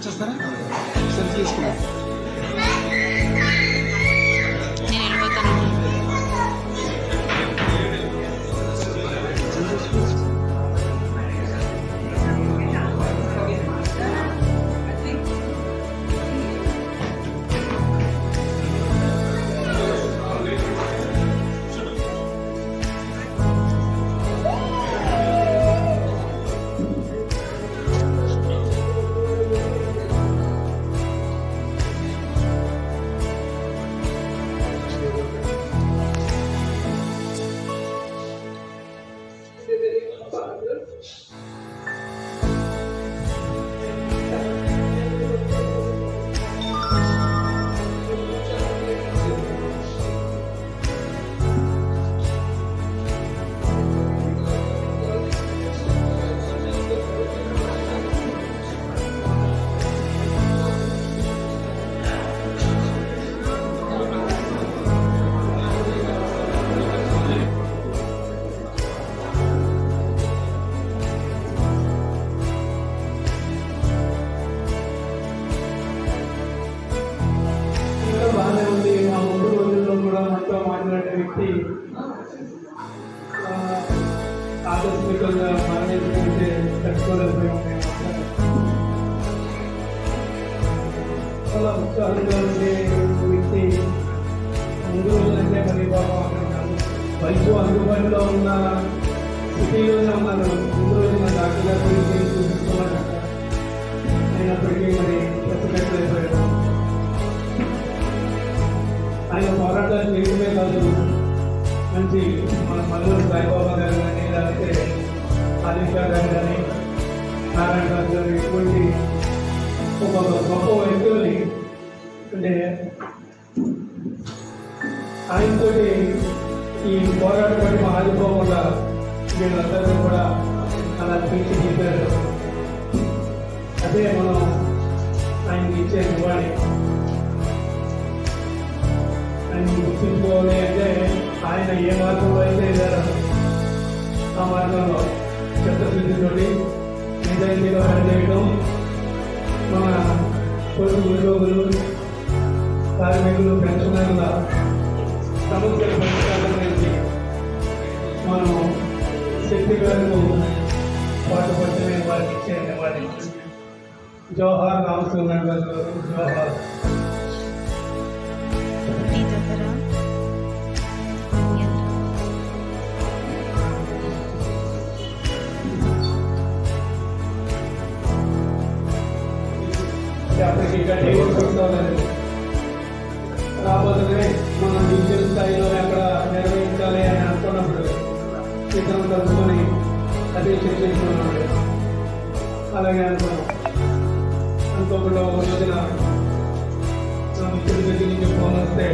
వచ్చేస్తారా selfie తీసుకున్నాం. నేను వెళ్ళిపోతాను. బాగానే ఉంది. మా ముందు రోజుల్లో కూడా మనతో మాట్లాడే వ్యక్తి ఆకస్మికంగా మరణించుకుంటే తట్టుకోలేకపోయి చాలా ఉత్సాహంగా ఉండే వ్యక్తి ముందు రోజులంటే మరి బాబా వయసు అందుబాటులో ఉన్న సిటీలోనే ఉన్నాను. ముందు రోజున డాక్టర్ గారి గురించి చూపిస్తున్నాను. అయినప్పటికీ మరి చెప్పలేకపోయాడు. ఆయన పోరాటాలు చేయడమే కాదు, మంచి మన మల్లూరు సాయిబాబా గారు కానీ లేకపోతే ఆదిత్య గారు కానీ నారాయణ రాజు గారు ఇటువంటి ఒక గొప్ప వ్యక్తుల్ని అంటే ఆయనతో ఈ పోరాటం ఆగిపోకుండా వీళ్ళందరూ కూడా అలా తీర్చిదిద్దారు. అదే మనం ఆయనకి ఇచ్చే నివాళి. ఆయన గుర్తుంచుకోవాలి అంటే ఆయన ఏ మార్గంలో అయితే వెళ్ళారో ఆ మార్గంలో చిత్తశుద్ధితోటి నిజాయితీగా పనిచేయడం, మన పొరుగు ఉద్యోగులు కార్మికులు పెన్షనర్ల సమస్యల పరిష్కారం గురించి మనం శక్తి మేరకు పాటుపడితే వారికి ఇచ్చే వారి జవహర్ రామచంద్రన్ గారు జవహర్. నీ దగ్గర అప్పటికి రాబోతుంది మనం డిజిటల్ స్థాయిలో అక్కడ నిర్వహించాలి అని అనుకున్నప్పుడు ఇతరులు కలుసుకొని అదే చర్చించుకున్నాడు. అలాగే అనుకున్నాం. అనుకోకుండా ఒక రోజున నా మిత్రుడి దగ్గర నుంచి ఫోన్ వస్తే